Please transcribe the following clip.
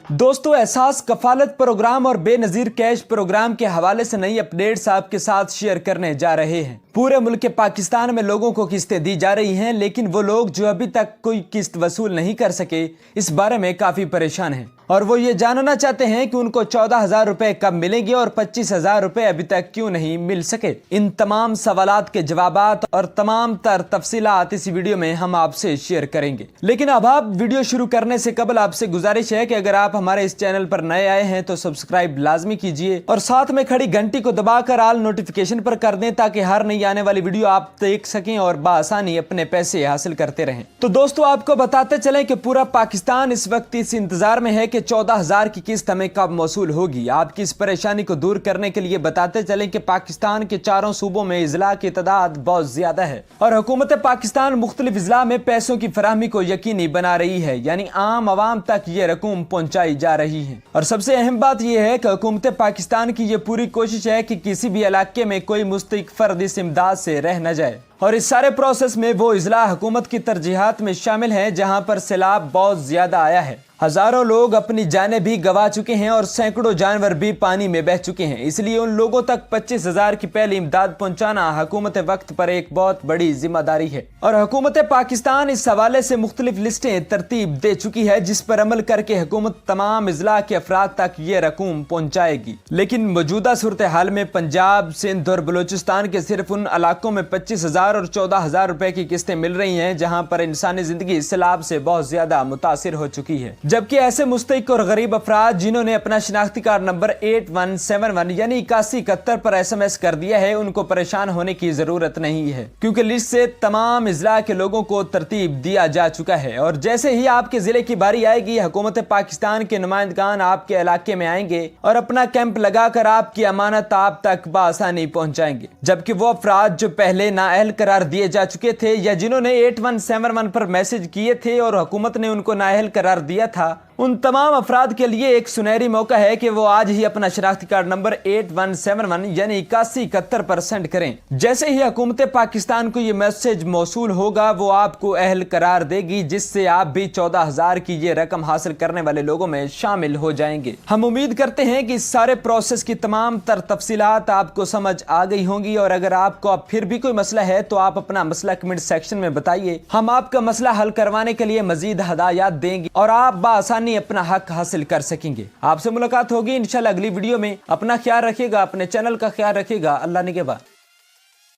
दोस्तों, एहसास कफालत प्रोग्राम और बेनजीर कैश प्रोग्राम के हवाले से नई अपडेट्स आपके साथ शेयर करने जा रहे हैं। पूरे मुल्क पाकिस्तान में लोगों को किस्तें दी जा रही हैं, लेकिन वो लोग जो अभी तक कोई किस्त वसूल नहीं कर सके, इस बारे में काफी परेशान हैं और वो ये जानना चाहते हैं कि उनको 14,000 रुपए कब मिलेंगे और 25,000 रुपए अभी तक क्यों नहीं मिल सके। इन तमाम सवालात के जवाबात और तमाम तर तफसीलात इस वीडियो में हम आपसे शेयर करेंगे। लेकिन अब आप वीडियो शुरू करने से कबल आपसे गुजारिश है कि अगर आप हमारे इस चैनल पर नए आए हैं तो सब्सक्राइब लाजमी कीजिए और साथ में खड़ी घंटी को दबाकर ऑल नोटिफिकेशन पर कर दें, ताकि हर नई आने वाली वीडियो आप देख सकें और बासानी अपने पैसे हासिल करते रहें। तो दोस्तों, आपको बताते चलें कि पूरा पाकिस्तान इस वक्त इस इंतजार में है कि 14,000 की किस्त हमें कब मौसूल होगी। आपकी इस परेशानी को दूर करने के लिए बताते चलें कि पाकिस्तान के चारों सूबों में इजला की तादाद बहुत ज्यादा है और हुकूमत पाकिस्तान मुख्तलिफ इजला में पैसों की फराहमी को यकीनी बना रही है, यानी आम आवाम तक ये रकूम पहुंचाई जा रही है। और सबसे अहम बात यह है कि हुकूमत पाकिस्तान की ये पूरी कोशिश है कि किसी भी इलाके में कोई मुस्तहिक फर्द इस इमदाद से रह न जाए। और इस सारे प्रोसेस में वो इजला हुकूमत की तरजीहात में शामिल है जहां पर सैलाब बहुत ज्यादा आया है। हजारों लोग अपनी जानें भी गंवा चुके हैं और सैकड़ों जानवर भी पानी में बह चुके हैं। इसलिए उन लोगों तक 25,000 की पहली इमदाद पहुंचाना हुकूमत वक्त पर एक बहुत बड़ी जिम्मेदारी है और हुकूमत पाकिस्तान इस हवाले से मुख्तलिफ लिस्टें तरतीब दे चुकी है, जिस पर अमल करके हुकूमत तमाम इजला के अफराद तक ये रकूम पहुंचाएगी। लेकिन मौजूदा सूरत हाल में पंजाब, सिंध और बलूचिस्तान के सिर्फ उन इलाकों में 25,000 और 14,000 रुपए की किस्तें मिल रही हैं जहां पर इंसानी जिंदगी सैलाब से बहुत ज्यादा मुतासिर हो चुकी है। जबकि ऐसे मुस्तहिक और गरीब अफराद जिन्होंने अपना शिनाख्ती कार्ड नंबर 8171 यानी 8171 पर SMS कर दिया है, उनको परेशान होने की जरूरत नहीं है, क्योंकि लिस्ट से तमाम इजला के लोगों को तरतीब दिया जा चुका है। और जैसे ही आपके जिले की बारी आएगी, हुकूमत पाकिस्तान के नुमाइंदगान आपके इलाके में आएंगे और अपना कैंप लगाकर आपकी अमानत आप तक बआसानी पहुंचाएंगे। जबकि वो अफराद जो पहले नाअहल करार दिए जा चुके थे या जिन्होंने 8171 पर मैसेज किए थे और हुकूमत ने उनको नाअहल करार दिया था, उन तमाम अफराद के लिए एक सुनहरी मौका है कि वो आज ही अपना शनाख्ती कार्ड नंबर 8171 यानी 8171 पर सेंड करें। जैसे ही हुकूमत पाकिस्तान को ये मैसेज मौसूल होगा, वो आपको अहल करार देगी, जिससे आप भी 14,000 की ये रकम हासिल करने वाले लोगों में शामिल हो जाएंगे। हम उम्मीद करते हैं कि इस सारे प्रोसेस की तमाम तर तफसीलात आपको समझ आ गई होंगी और अगर आपको अब फिर भी कोई मसला है तो आप अपना मसला कमेंट सेक्शन में बताइए। हम आपका मसला हल करवाने के लिए मजीद हदायत देंगे और आप बआसानी अपना हक हासिल कर सकेंगे। आपसे मुलाकात होगी इंशाल्लाह अगली वीडियो में। अपना ख्याल रखिएगा, अपने चैनल का ख्याल रखिएगा। अल्लाह निगहबान।